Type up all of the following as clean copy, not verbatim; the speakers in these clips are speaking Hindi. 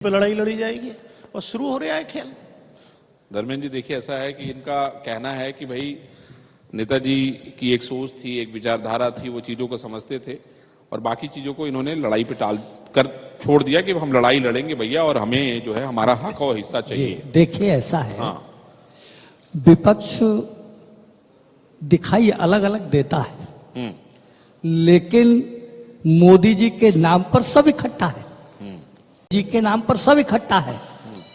पे लड़ाई लड़ी जाएगी और शुरू हो रहा है खेल। धर्मेंद्र जी देखिए, ऐसा है कि इनका कहना है कि भाई नेताजी की एक सोच थी, एक विचारधारा थी, वो चीजों को समझते थे और बाकी चीजों को इन्होंने लड़ाई पे टाल कर छोड़ दिया कि हम लड़ाई लड़ेंगे भैया और हमें जो है हमारा हक और हिस्सा चाहिए। देखिए ऐसा है, हाँ, विपक्ष दिखाई अलग अलग देता है, लेकिन मोदी जी के नाम पर सब इकट्ठा है, जी के नाम पर सब इकट्ठा है।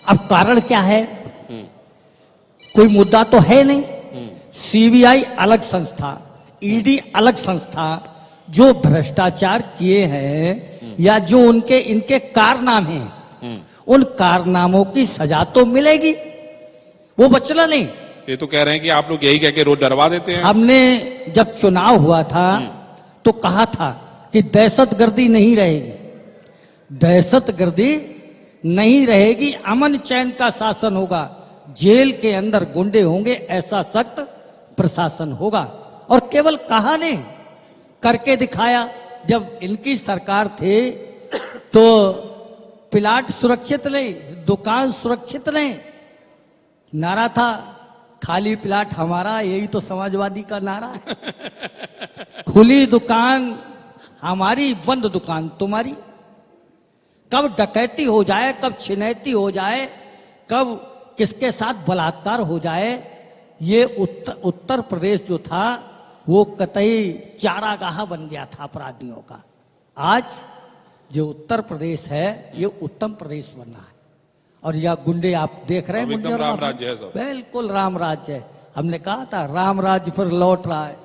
अब कारण क्या है? कोई मुद्दा तो है नहीं। सीबीआई अलग संस्था, ईडी अलग संस्था, जो भ्रष्टाचार किए हैं या जो उनके इनके कारनामे हैं, उन कारनामों की सजा तो मिलेगी, वो बचना नहीं। ये तो कह रहे हैं कि आप लोग यही कह के रोज डरवा देते हैं। हमने जब चुनाव हुआ था तो कहा था कि दहशतगर्दी नहीं रहेगी, दहशतगर्दी नहीं रहेगी, अमन चैन का शासन होगा, जेल के अंदर गुंडे होंगे, ऐसा सख्त प्रशासन होगा। और केवल कहा नहीं, करके दिखाया। जब इनकी सरकार थे तो प्लाट सुरक्षित नहीं, दुकान सुरक्षित नहीं, नारा था खाली प्लाट हमारा, यही तो समाजवादी का नारा है। खुली दुकान हमारी, बंद दुकान तुम्हारी। कब डकैती हो जाए, कब छिनैती हो जाए, कब किसके साथ बलात्कार हो जाए, ये उत्तर प्रदेश जो था वो कतई चारागाह बन गया था अपराधियों का। आज जो उत्तर प्रदेश है ये उत्तम प्रदेश बना है। और यह गुंडे आप देख रहे हैं, एकदम राम राज्य है सब। बिल्कुल राम राज्य है। हमने कहा था राम राज्य फिर लौट रहा है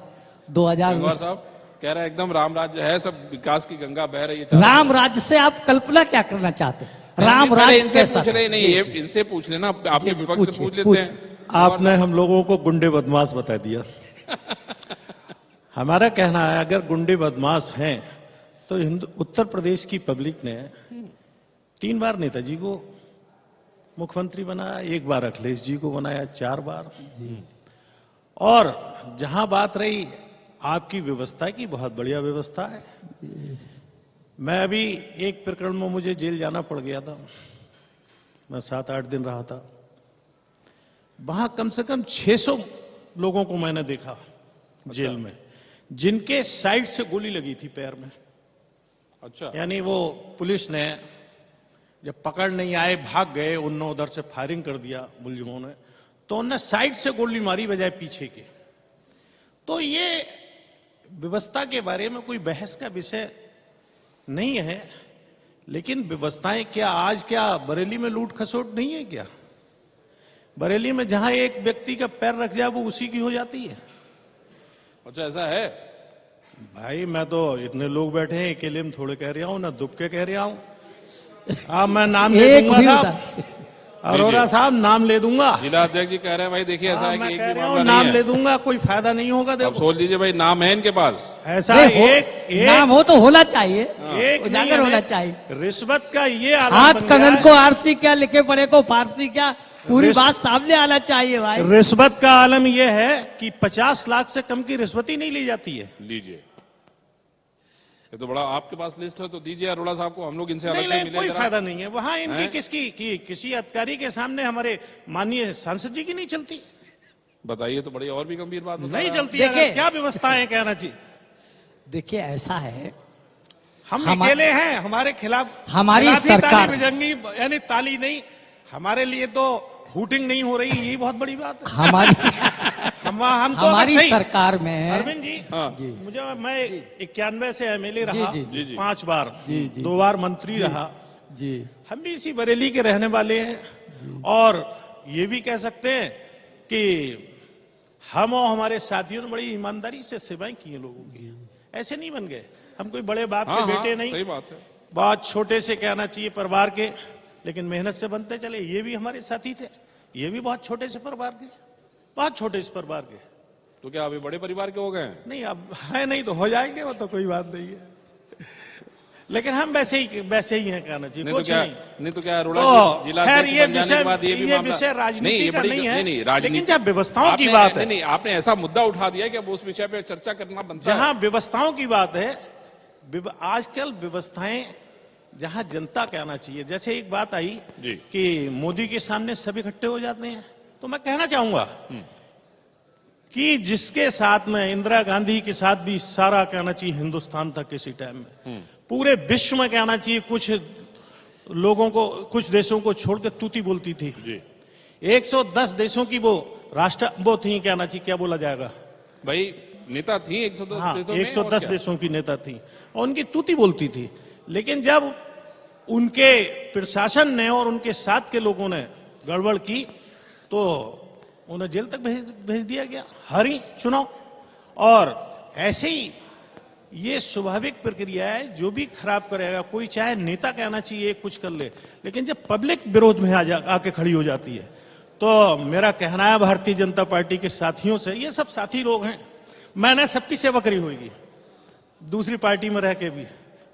2000 साहब कह रहे हैं एकदम राम राज्य है, सब विकास की गंगा बह रही है। राम राज्य से आप कल्पना क्या करना चाहते हैं? राम राज्य इनसे पूछ रहे नहीं, ये इनसे पूछ लेना, आपके विपक्ष से पूछ लेते हैं। आपने हम लोगों को गुंडे बदमाश बता दिया। हमारा कहना है अगर गुंडे बदमाश हैं तो उत्तर प्रदेश की पब्लिक ने 3 बार नेताजी को मुख्यमंत्री बनाया, 1 बार अखिलेश जी को बनाया, 4 बार। और जहां बात रही आपकी व्यवस्था की, बहुत बढ़िया व्यवस्था है। मैं अभी एक प्रकरण में मुझे जेल जाना पड़ गया था, मैं 7-8 दिन रहा था। वहां कम से कम 600 लोगों को मैंने देखा जेल में, जिनके साइड से गोली लगी थी पैर में। अच्छा, यानी वो पुलिस ने जब पकड़ नहीं आए, भाग गए, उन्होंने उधर से फायरिंग कर दिया मुलजिमों ने, तो उन्होंने साइड से गोली मारी बजाय पीछे के। तो ये व्यवस्था के बारे में कोई बहस का विषय नहीं है, लेकिन व्यवस्थाएं क्या आज क्या बरेली में लूट खसोट नहीं है क्या? बरेली में जहां एक व्यक्ति का पैर रख जाए वो उसी की हो जाती है। अच्छा ऐसा है भाई, मैं तो इतने लोग बैठे हैं, अकेले में थोड़े कह रहा हूं ना, दुब के कह रहा हूं। मैं नाम ले दूंगा साहब, अरोरा साहब नाम ले दूंगा। जिला अध्यक्ष जी कह रहे हैं भाई देखिए ऐसा है कि एक भी मामला नाम नहीं ले है। दूंगा, कोई फायदा नहीं होगा। अब सोच लीजिए भाई, नाम है इनके पास। ऐसा एक नाम हो तो होना चाहिए, एक उजागर होना चाहिए। रिश्वत का ये हाथ कंगन को आरसी क्या, लिखे पड़े को फारसी क्या, पूरी बात सामने आना चाहिए भाई। रिश्वत का आलम यह है कि 50 लाख से कम की रिश्वत ही नहीं ली जाती है। लीजिए, ये तो बड़ा आपके पास लिस्ट है, तो दीजिए अरोड़ा साहब को, हम लोग इनसे अलग से नहीं, मिले। कोई फायदा नहीं है वहां इनकी किसकी किसी अधिकारी के सामने हमारे माननीय सांसद जी की नहीं चलती। बताइए, तो बड़ी और भी गंभीर बात नहीं चलती। देखिए, क्या व्यवस्थाएं कहना चाहिए। देखिए ऐसा है, हम अकेले हैं, हमारे खिलाफ हमारी सरकार ताली यानी ताली नहीं, हमारे लिए तो हूटिंग नहीं हो रही, यही बहुत बड़ी बात है। हम तो हमारी सरकार में अरविंद जी, जी, मुझे मैं 91 से एमएलए रहा, जी, 5 बार, जी, 2 बार मंत्री रहा जी। हम भी इसी बरेली के रहने वाले हैं और ये भी कह सकते हैं कि हम और हमारे साथियों ने बड़ी ईमानदारी से सेवाएं की हैं लोगों की। ऐसे नहीं बन गए, हम कोई बड़े बाप के बेटे नहीं, सही बात है, बहुत छोटे से कहना चाहिए परिवार के, लेकिन मेहनत से बनते चले। ये भी हमारे साथी थे, ये भी बहुत छोटे से परिवार के, बहुत छोटे से परिवार के। तो क्या अभी बड़े परिवार के हो गए? नहीं, अब है नहीं तो हो जाएंगे, वो तो कोई बात नहीं है। लेकिन हम वैसे ही हैं कहना चाहिए, नहीं कुछ तो क्या, नहीं। नहीं तो क्या अरोड़ा तो जिला खैर अध्यक्ष बन जाने के बाद ये भी विषय राजनीति का नहीं है, लेकिन जब आपने व्यवस्थाओं की बात है, नहीं, आपने ऐसा मुद्दा उठा दिया कि अब उस विषय पे चर्चा करना बनता है। जहां व्यवस्थाओं की बात है, आजकल व्यवस्थाएं जहां जनता कहना चाहिए। जैसे एक बात आई जी। कि मोदी के सामने सब इकट्ठे हो जाते हैं, तो मैं कहना चाहूंगा कि जिसके साथ में इंदिरा गांधी के साथ भी सारा कहना चाहिए हिंदुस्तान था किसी टाइम में, पूरे विश्व में कहना चाहिए कुछ लोगों को, कुछ देशों को छोड़ के तूती बोलती थी। जी 110 देशों की वो वो थी, कहना चाहिए क्या बोला जाएगा भाई, नेता थी 110 हाँ, देशों में, 110 और क्या? देशों की नेता थी और उनकी तूती बोलती थी। लेकिन जब उनके प्रशासन ने और उनके साथ के लोगों ने गड़बड़ की तो उन्हें जेल तक भेज दिया गया, हारी चुनाव। और ऐसे ही ये स्वाभाविक प्रक्रिया है, जो भी खराब करेगा कोई, चाहे नेता कहना चाहिए कुछ कर ले, लेकिन जब पब्लिक विरोध में आके खड़ी हो जाती है, तो मेरा कहना है भारतीय जनता पार्टी के साथियों से, ये सब साथी लोग हैं, मैंने सबकी सेवा करी होगी दूसरी पार्टी में रह के भी,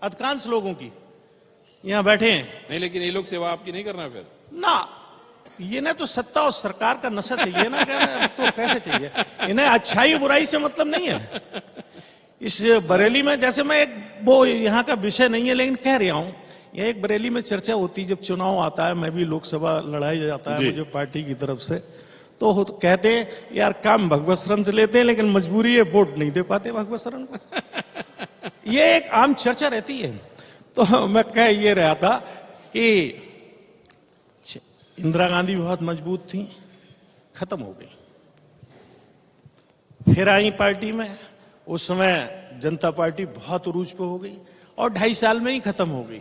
अधिकांश लोगों की यहां बैठे हैं नहीं, लेकिन ये लोग सेवा आपकी नहीं करना फिर? ना, ये ना तो सत्ता और सरकार का नशा चाहिए ना, तो कैसे चाहिए इन्हें? अच्छाई बुराई से मतलब नहीं है। इस बरेली में, जैसे मैं एक, वो यहाँ का विषय नहीं है लेकिन कह रहा हूं, ये एक बरेली में चर्चा होती, जब चुनाव आता है, मैं भी लोकसभा लड़ाई जाता है मुझे पार्टी की तरफ से, तो कहते हैं यार काम भगवत शरण से लेते हैं लेकिन मजबूरी है वोट नहीं दे पाते भगवत शरण को। ये एक आम चर्चा रहती है। तो मैं कह ये रहा था कि इंदिरा गांधी बहुत मजबूत थी, खत्म हो गई, फिर आई पार्टी में, उस समय जनता पार्टी बहुत उरूज पे हो गई और 2.5 साल में ही खत्म हो गई।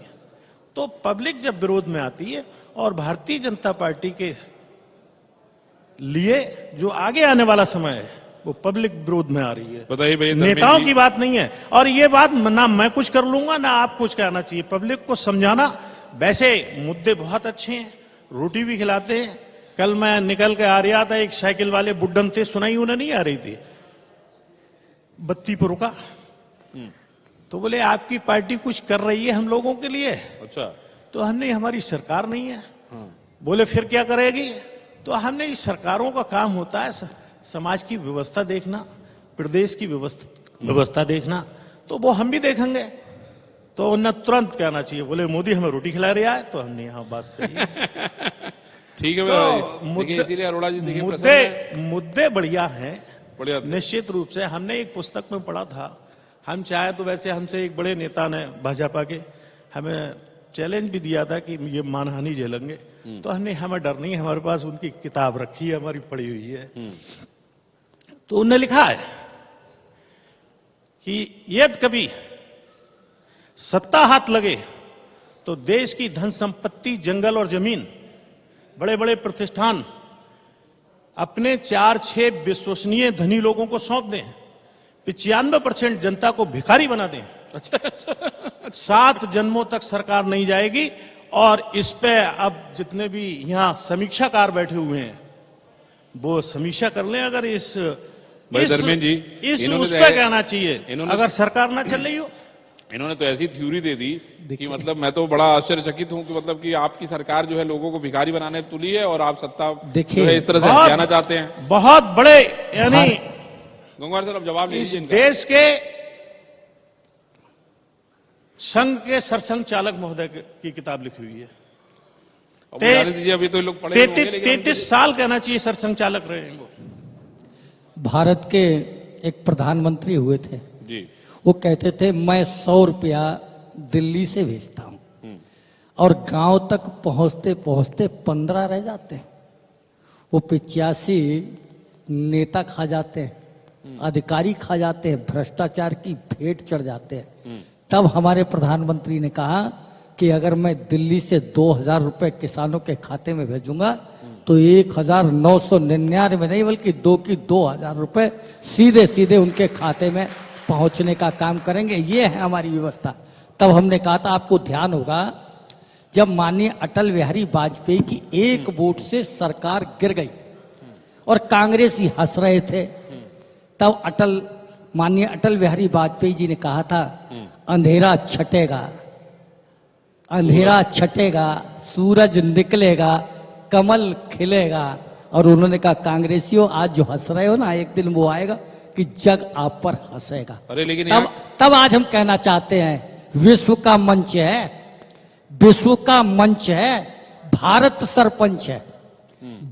तो पब्लिक जब विरोध में आती है, और भारतीय जनता पार्टी के लिए जो आगे आने वाला समय है वो पब्लिक विरोध में आ रही है, बताइए भैया, नेताओं की बात नहीं है। और ये बात ना मैं कुछ कर लूंगा ना आप कुछ कहना चाहिए, पब्लिक को समझाना। वैसे मुद्दे बहुत अच्छे हैं, रोटी भी खिलाते हैं। कल मैं निकल के आ रहा था, एक साइकिल वाले बुड्ढन थे, सुनाई उन्हें नहीं आ रही थी, बत्ती पर रुका, तो बोले आपकी पार्टी कुछ कर रही है हम लोगों के लिए। अच्छा, तो हमने, हमारी सरकार नहीं है। बोले फिर क्या करेगी? तो हमने, इस सरकारों का काम होता है समाज की व्यवस्था देखना, प्रदेश की व्यवस्था देखना, तो वो हम भी देखेंगे। तो उन्हें तुरंत कहना चाहिए, बोले मोदी हमें रोटी खिला रहा है, तो हमने यहाँ बात सही है। ठीक है तो भाई, देखिए इसीलिए अरोड़ा जी देखिए प्रसन्न हैं। मुद्दे बढ़िया हैं, बढ़िया थे। निश्चित रूप से। हमने एक पुस्तक में पढ़ा था, हम चाहे तो, वैसे हमसे एक बड़े नेता ने भाजपा के हमें चैलेंज भी दिया था कि ये मानहानि झेलेंगे, तो हमने, हमें डर नहीं, हमारे पास उनकी किताब रखी है, हमारी पढ़ी हुई है। तो उन्होंने लिखा है कि यदि कभी सत्ता हाथ लगे तो देश की धन संपत्ति, जंगल और जमीन, बड़े बड़े प्रतिष्ठान अपने 4-6 विश्वसनीय धनी लोगों को सौंप दें, 95% जनता को भिखारी बना दें। 7 जन्मों तक सरकार नहीं जाएगी। और इस पे अब जितने भी यहां समीक्षाकार बैठे हुए हैं वो समीक्षा कर लें। अगर इस धर्मेंद्र जी, इस इन्होंने उस पे कहना चाहिए, अगर सरकार ना चल रही हो। इन्होंने तो ऐसी थ्योरी दे दी कि मतलब मैं तो बड़ा आश्चर्यचकित हूं कि मतलब कि आपकी सरकार जो है लोगों को भिखारी बनाने तुली है और आप सत्ता जो है इस तरह से हथियाना चाहते हैं। बहुत बड़े, यानी गंगवार सर अब जवाब इस लीजिए इनका। देश के संघ के सरसंघ चालक महोदय की किताब लिखी हुई है। अब बता दीजिए, अभी तो लोग पढ़े होंगे, लेकिन 33 साल कहना चाहिए सरसंघ चालक रहे हैं वो। भारत के एक प्रधानमंत्री हुए थे, जी, वो कहते थे मैं 100 रुपया दिल्ली से भेजता हूं और गांव तक पहुंचते पहुंचते 15 रह जाते हैं। वो 85 नेता खा जाते हैं, अधिकारी खा जाते हैं, भ्रष्टाचार की भेंट चढ़ जाते हैं। तब हमारे प्रधानमंत्री ने कहा कि अगर मैं दिल्ली से 2000 रुपए किसानों के खाते में भेजूंगा तो 1999 नहीं बल्कि 2000 रुपए सीधे सीधे उनके खाते में पहुंचने का काम करेंगे। ये है हमारी व्यवस्था। तब हमने कहा था, आपको ध्यान होगा, जब माननीय अटल बिहारी वाजपेयी की एक वोट से सरकार गिर गई और कांग्रेसी हंस रहे थे, तब माननीय अटल बिहारी वाजपेयी जी ने कहा था, अंधेरा छटेगा, अंधेरा छटेगा, सूरज निकलेगा, कमल खिलेगा। और उन्होंने कहा, कांग्रेसियों आज जो हंस रहे हो ना, एक दिन वो आएगा कि जग आप पर हंसेगा। अरे लेकिन तब आज हम कहना चाहते हैं, विश्व का मंच है, विश्व का मंच है, भारत सरपंच है।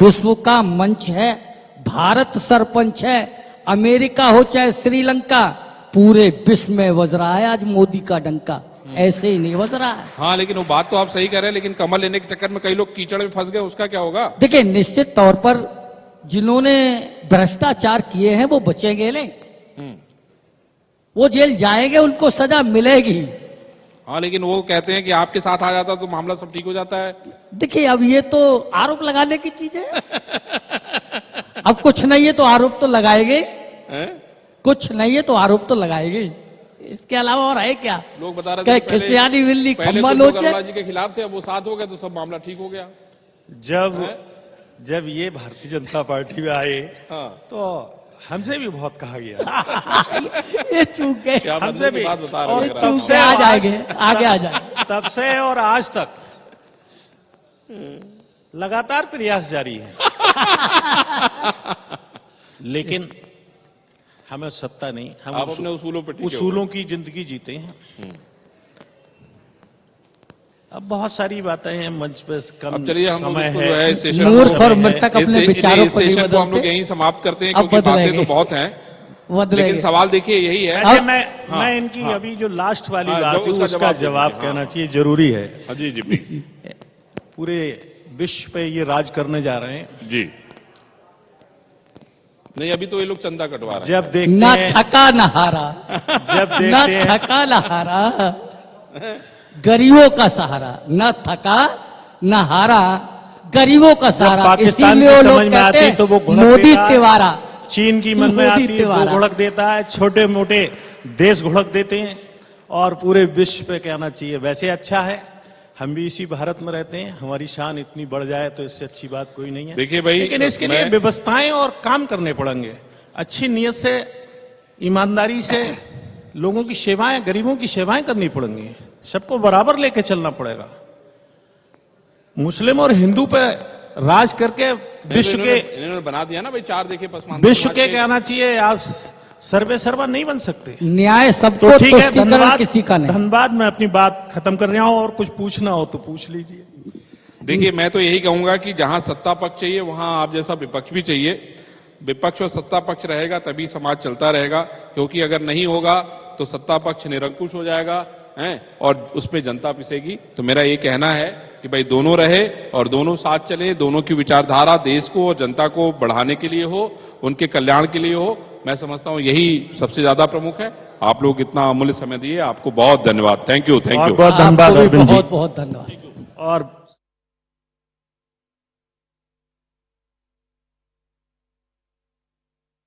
विश्व का मंच है, भारत सरपंच है। अमेरिका हो चाहे श्रीलंका, पूरे विश्व में बज रहा है आज मोदी का डंका, ऐसे ही नहीं बज रहा है। हाँ, लेकिन वो बात तो आप सही कर रहे हैं, लेकिन कमल लेने के चक्कर में कई लोग कीचड़ में फंस गए, उसका क्या होगा? देखिए, निश्चित तौर पर जिन्होंने भ्रष्टाचार किए हैं वो बचेंगे नहीं, वो जेल जाएंगे, उनको सजा मिलेगी। हाँ, लेकिन वो कहते हैं कि आपके साथ आ जाता तो मामला सब ठीक हो जाता है। देखिए, अब ये तो आरोप लगाने की चीज है। अब कुछ नहीं है तो आरोप तो लगाएंगे, हैं? कुछ नहीं है तो आरोप तो लगाएंगे, इसके अलावा और है क्या? लोग बता रहे क्या थे कि खिसियानी बिल्ली पहले खम्मा तो नोचे? अरोड़ा जी के खिलाफ थे, अब वो साथ हो गए तो सब मामला ठीक हो गया। जब ये भारतीय जनता पार्टी में आए हाँ। तो हमसे भी बहुत कहा गया। ये चूक गए, क्या हमसे बंदूक की भी बात बता और रहे ये हैं चूक आप? गए, आ जाएंगे, आगे आ जाएंगे। तब से और आज तक लगातार प्रयास जारी है। लेकिन हमें सत्ता नहीं, हम आप अपने उसूलों पे टिके हुए उसूलों की जिंदगी जीते हैं। अब बहुत सारी बातें हैं मंच पे, कम अब चलिए हम लोग समय इसको है, जो है इस सेशन मूर्ख को- और मृतक अपने इस- विचारों इस को नहीं सेशन को हम लोग बदलते। यहीं समाप्त करते हैं, अब क्योंकि बातें बदलेंगे। तो बहुत हैं, बदलेंगे। लेकिन सवाल देखिए यही है। ऐसे अब- मैं इनकी अभी जो लास्ट वाली हाँ, बात जो है उसका उसका जवाब जवाब दीजिए, कहना हाँ। चाहिए, जरूरी है। हाँ, जी जी प्लीज। पूरे विश्व पे ये राज करने जा रहे हैं। जी नहीं, अभी तो ये लोग चंदा कटवा रहे जब देखते ना हैं, थका न हारा, जब न देखते हैं, थका न हारा, गरीबों का सहारा, न थका न हारा, गरीबों का सहारा। पाकिस्तान इसीलिए की वो समझ लोग में आती कहते तो वो हैं घुड़क मोदी देता है। तिवारा। चीन की मन में मोदी आती है तिवारा। वो घुड़क देता है, छोटे मोटे देश घुड़क देते हैं और पूरे विश्व पे कहना चाहिए। वैसे अच्छा है, हम भी इसी भारत में रहते हैं, हमारी शान इतनी बढ़ जाए तो इससे अच्छी बात कोई नहीं है। देखिए भाई, लेकिन इसके लिए मैं- व्यवस्थाएं और काम करने पड़ेंगे, अच्छी नीयत से, ईमानदारी से लोगों की सेवाएं, गरीबों की सेवाएं करनी पड़ेंगी, सबको बराबर लेके चलना पड़ेगा। मुस्लिम और हिंदू पे राज करके विश्व के, इन्होंने बना दिया ना भाई, चार देखे पसमानदा विश्व समाज के कहना चाहिए आप सर्वे सर्वा नहीं बन सकते। न्याय सबको, तो ठीक है, तुष्टीकरण धन्यवाद, किसी का नहीं। धन्यवाद। मैं अपनी बात खत्म कर रहा हूं और कुछ पूछना हो तो पूछ लीजिए। देखिए, मैं तो यही कहूंगा कि जहां सत्ता पक्ष चाहिए वहां आप जैसा विपक्ष भी चाहिए। विपक्ष और सत्ता पक्ष रहेगा तभी समाज चलता रहेगा, क्योंकि अगर नहीं होगा तो सत्ता पक्ष निरंकुश हो जाएगा हैं और उस पे जनता पिसेगी। तो मेरा ये कहना है कि भाई दोनों रहे और दोनों साथ चले, दोनों की विचारधारा देश को और जनता को बढ़ाने के लिए हो, उनके कल्याण के लिए हो। मैं समझता हूं यही सबसे ज्यादा प्रमुख है। आप लोग इतना अमूल्य समय दिए, आपको बहुत धन्यवाद। Thank you, thank you. बहुत धन्यवाद आपको भी अरविंद जी। बहुत बहुत धन्यवाद। और